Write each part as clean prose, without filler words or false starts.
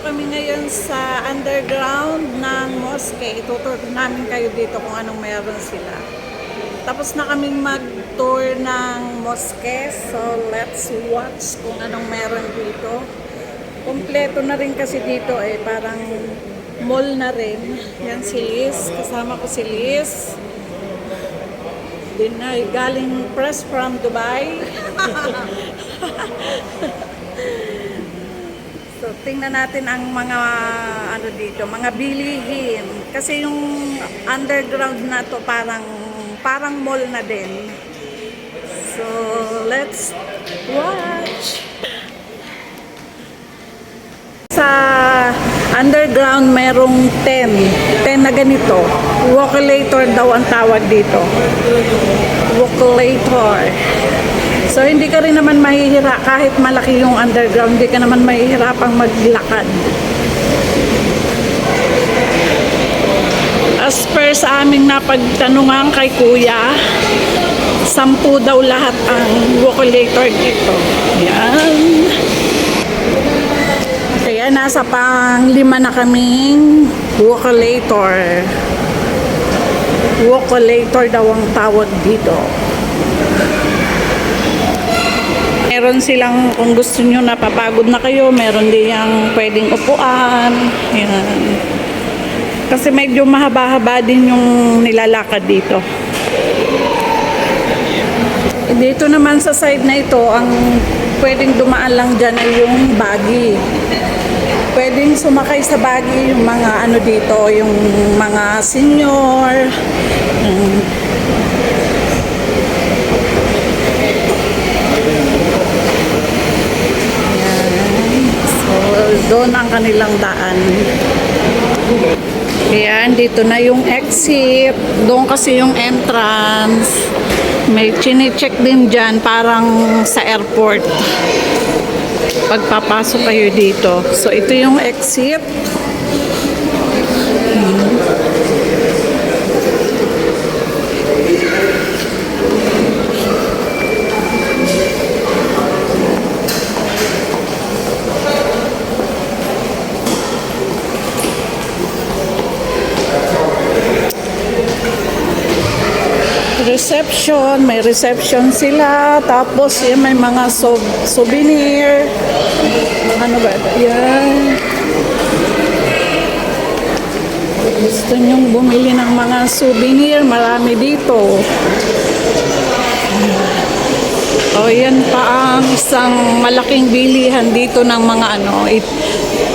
kami ngayon sa underground ng mosque. Ituturo namin kayo dito kung anong meron sila. Tapos na kaming mag-tour ng mosque. So, let's watch kung anong meron dito. Kompleto na rin kasi dito eh. Parang mall na rin. Yan si Liz. Kasama ko si Liz. Dinay, galing press from Dubai. So, tingnan natin ang mga ano dito, mga bilihin. Kasi yung underground na to parang mall na din. So, let's watch. Sa underground merong 10 na ganito. Walkulator daw ang tawag dito. Walkulator. So, hindi ka rin naman mahihira, kahit malaki yung underground, hindi ka naman mahihirapang maglakad. As per sa aming napagtanungan kay Kuya, 10 daw lahat ang walkulator dito. Yan. Kaya nasa pang-5 na kaming walkulator. Walkulator daw ang tawag dito. Meron silang, kung gusto nyo napapagod na kayo, meron din yung pwedeng upuan. Yan. Kasi medyo mahaba-haba din yung nilalakad dito. Dito naman sa side na ito, ang pwedeng dumaan lang dyan ay yung buggy. Pwedeng sumakay sa buggy yung mga ano dito, yung mga senior. Doon ang kanilang daan. Ayan, dito na yung exit. Doon kasi yung entrance. May chine-check din dyan, parang sa airport. Pagpapasok kayo dito. So, ito yung exit. Reception, may reception sila, tapos yan, may mga souvenir. Ano ba ito? Yan. Gusto nyong bumili ng mga souvenir, marami dito. O yan pa ang isang malaking bilihan dito ng mga ano,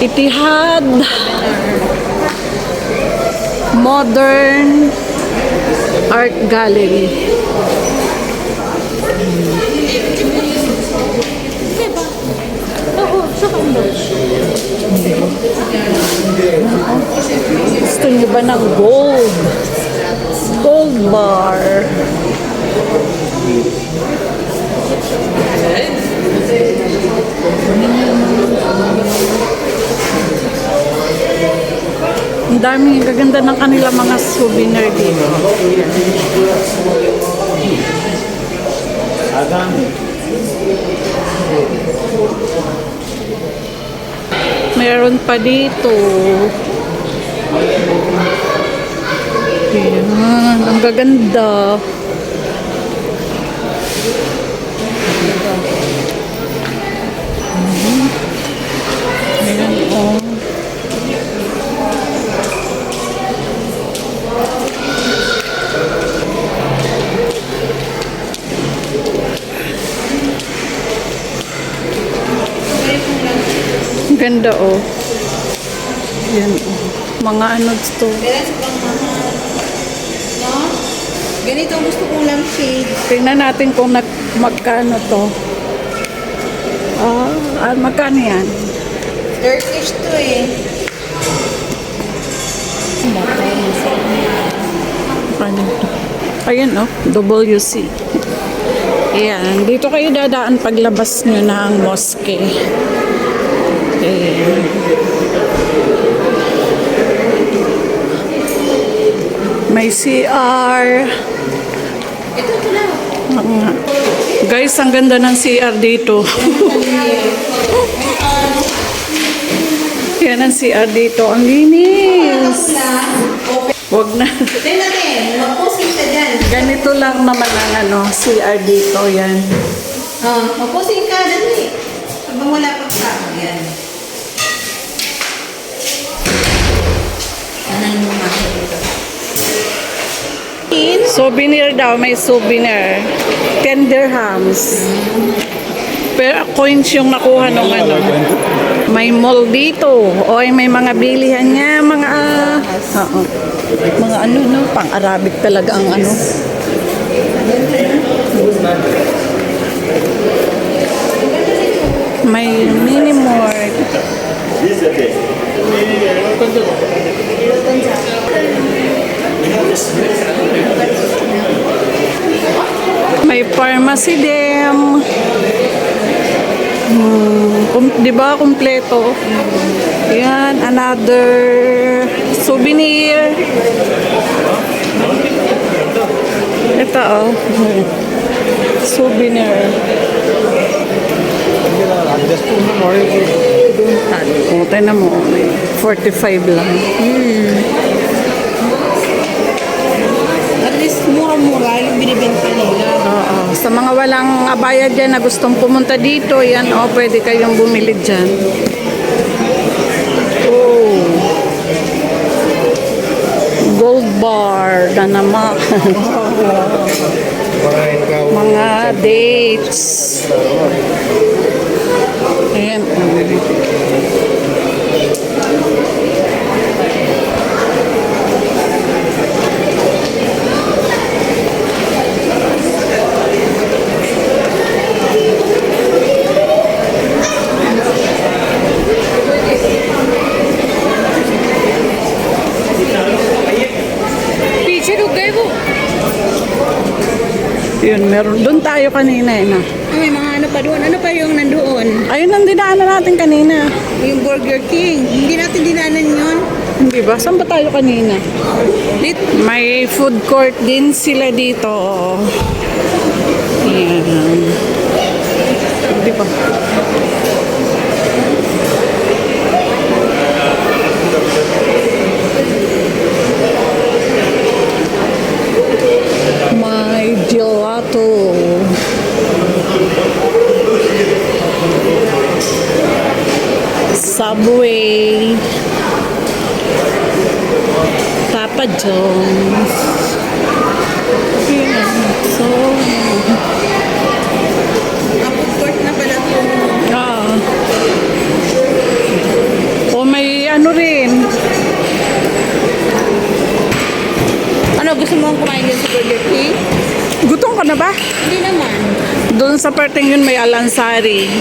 Etihad Modern Art Gallery. Gusto niyo ba ng gold? Gold bar. Ang daming gaganda ng kanila mga souvenir dito. Meron pa dito. Ayan, ang gaganda. Ayan, oh. Ganda oh. Yan oh. Mga ano to. Ganito gusto kong lampshade. Tingnan natin kung magkano to. Magkano yan? Turkish to eh. Ano to? Ayan oh. WC. Ayan. Dito kayo dadaan paglabas nyo ng mosque. Ayan. May CR. Ito na. Guys, ang ganda ng CR dito. Ayan ang CR dito. Ang linis. Huwag na. Tignan natin. Mag-posting ka dyan. Ganito lang naman ang CR dito. Yan. Mag-posting ka dyan eh. Habang wala pang tao. Yan. Anong lumaki dito? Souvenir daw. May souvenir. 10 dirhams. Pero coins yung nakuha nung May mall dito. O may mga bilihan niya. Mga mga pang-Arabic talaga ang May mini mart. May pharmacy din. Di ba kumpleto? Yan, another souvenir. Ito souvenir. Tayo na mo, 45 lang. At least mura-mura yung binibenta nila. Oo. Sa mga walang abaya dyan na gustong pumunta dito, yan pwede kayong bumili dyan. Oh. Gold bar na naman. Mga dates. Ayan. Yun, meron. Doon tayo kanina na. May mga pa doon. Ano pa yung nandoon? Ayun ang dinaanan natin kanina. Yung Burger King. Hindi natin dinanan yun. Hindi ba? Saan ba tayo kanina? May food court din sila dito. Ayan. Hindi ba? May gelato. Subway. Papa John's. So, Food court na pala ito. O may rin. Ano, gusto mo kumain din sa Burger King? Gutom ka na ba? Hindi naman. Doon sa parteng yun may Alansari.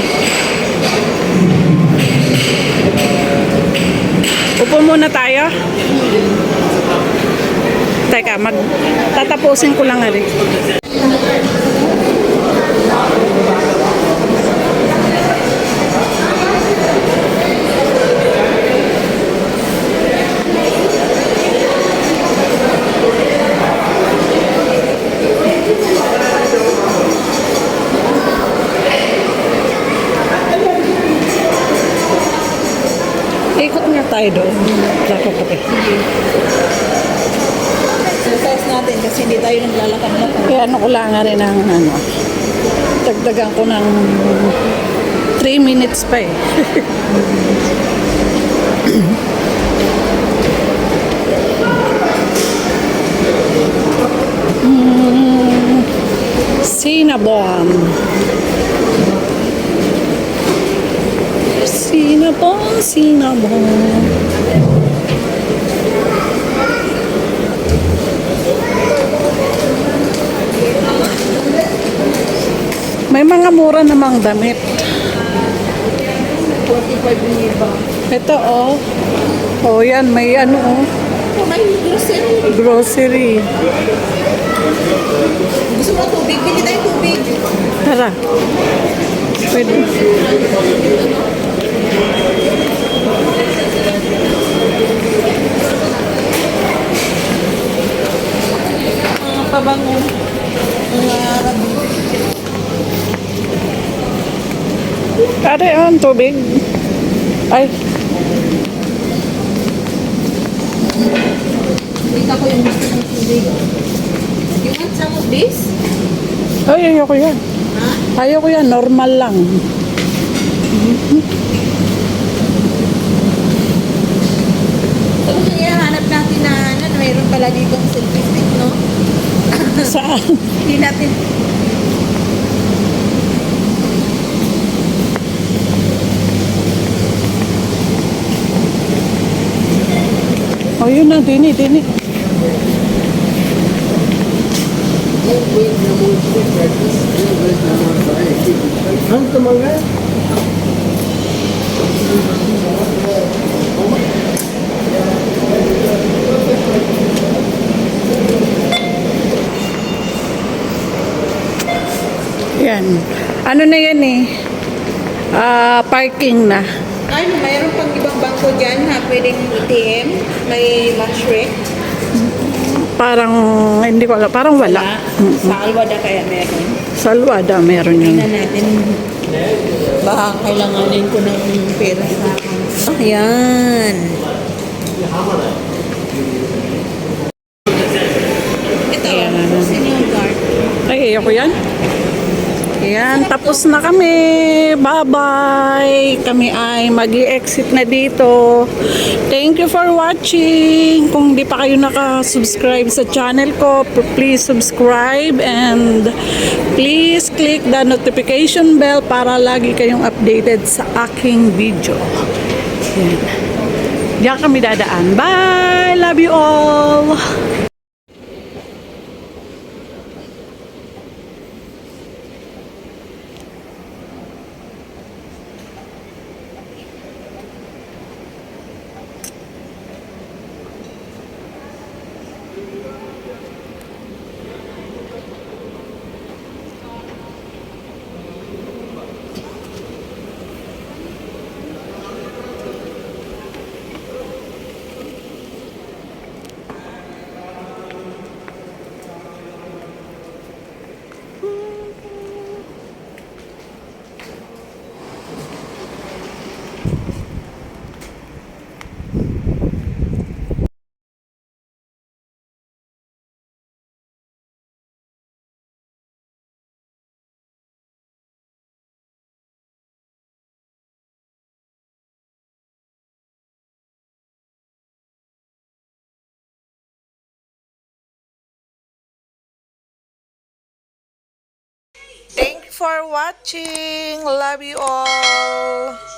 Upo muna tayo. Teka, tatapusin ko lang rin. Ikot nga tayo doon. Exercise natin kasi hindi tayo naglalakad-lakad. Kaya ko lang nga rin ang dagdagan ko ng 3 minutes pa eh. Cinnabon. Cinnabon. May mga mura namang damit. 45 Ito yan, may May grocery. grocery. Gusto mo tubig? Bili tayo tubig. Tara. Pwede. Mga pabango. Mga rabi. Tara, tubig. Ay. Dito ko yung gusto ng tubig. You want some of this? Ay, ayoko yan. Ha? Ayoko yan, normal lang. Tapos ihahanap natin na mayroon pala ditong selfie stick, no? Saan? Hindi natin. Oh, yun na, dini. Yan. Ano na yan eh? Parking na. Ano, mayroon pang ibang bangko dyan na pwedeng ATM. May lunch break. Parang, hindi ko alam, parang wala. Sa Alwada kaya meron. Sa Alwada, meron yun. Tingnan natin. Baka kailanganin ko ng pera sa akin. Ayan. Ito, senior guard. Ay, ayoko yan. Yan, tapos na kami. Bye-bye. Kami ay mag-exit na dito. Thank you for watching. Kung di pa kayo naka-subscribe sa channel ko, please subscribe and please click the notification bell para lagi kayong updated sa aking video. Yan. Diyan kami dadaan. Bye! Love you all! Thank you for watching. Love you all.